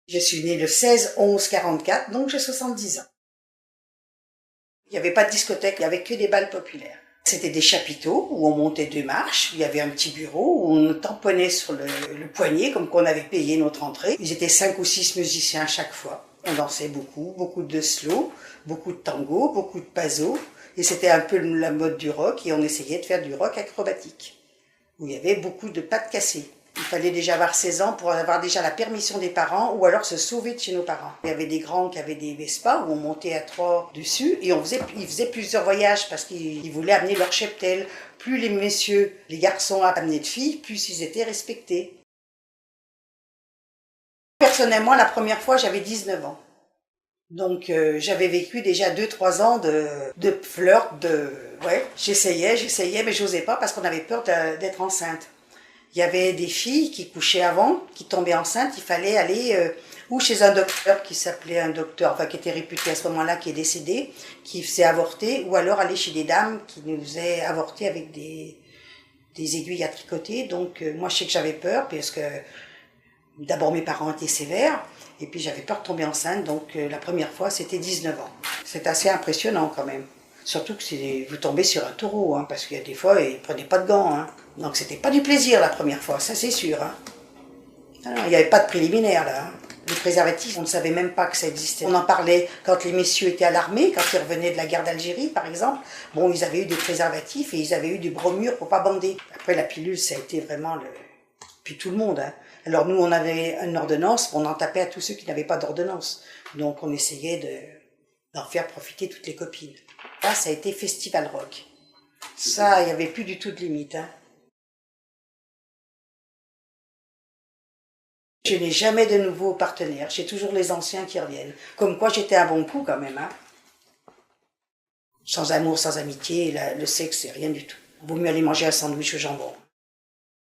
Je suis née le 16/11/44, donc j'ai 70 ans. Il n'y avait pas de discothèque, il n'y avait que des bals populaires. C'était des chapiteaux où on montait 2 marches, il y avait un petit bureau où on tamponnait sur le poignet comme qu'on avait payé notre entrée. Ils étaient 5 ou 6 musiciens à chaque fois. On dansait beaucoup de slow, beaucoup de tango, beaucoup de paso. Et c'était un peu la mode du rock et on essayait de faire du rock acrobatique, où il y avait beaucoup de pattes cassées. Il fallait déjà avoir 16 ans pour avoir déjà la permission des parents ou alors se sauver de chez nos parents. Il y avait des grands qui avaient des Vespa où on montait à 3 dessus et ils faisaient plusieurs voyages parce qu'ils voulaient amener leur cheptel. Plus les messieurs, les garçons amenaient de filles, plus ils étaient respectés. Personnellement, la première fois, j'avais 19 ans. Donc j'avais vécu déjà 2-3 ans de flirt, ouais, j'essayais, mais j'osais pas parce qu'on avait peur d'être enceinte. Il y avait des filles qui couchaient avant, qui tombaient enceintes, il fallait aller ou chez un docteur qui s'appelait un docteur, enfin qui était réputé à ce moment-là, qui est décédé, qui faisait avorter, ou alors aller chez des dames qui nous faisaient avorter avec des aiguilles à tricoter. Donc moi je sais que j'avais peur, parce que d'abord mes parents étaient sévères, et puis j'avais peur de tomber enceinte, donc la première fois c'était 19 ans. C'est assez impressionnant quand même. Surtout que vous tombez sur un taureau, hein, parce qu'il y a des fois, ils ne prenaient pas de gants. Hein. Donc c'était pas du plaisir la première fois, ça c'est sûr. Hein. Alors, il n'y avait pas de préliminaire là. Hein. Les préservatifs, on ne savait même pas que ça existait. On en parlait quand les messieurs étaient à l'armée, quand ils revenaient de la guerre d'Algérie par exemple. Bon, ils avaient eu des préservatifs et ils avaient eu du bromure pour pas bander. Après la pilule, ça a été vraiment le... Puis tout le monde. Hein. Alors nous, on avait une ordonnance, on en tapait à tous ceux qui n'avaient pas d'ordonnance. Donc on essayait d'en faire profiter toutes les copines. Là, ça a été festival rock. Ça, il n'y avait plus du tout de limite. Hein. Je n'ai jamais de nouveaux partenaires. J'ai toujours les anciens qui reviennent. Comme quoi, j'étais un bon coup quand même. Hein. Sans amour, sans amitié, le sexe, c'est rien du tout. Vaut mieux aller manger un sandwich au jambon.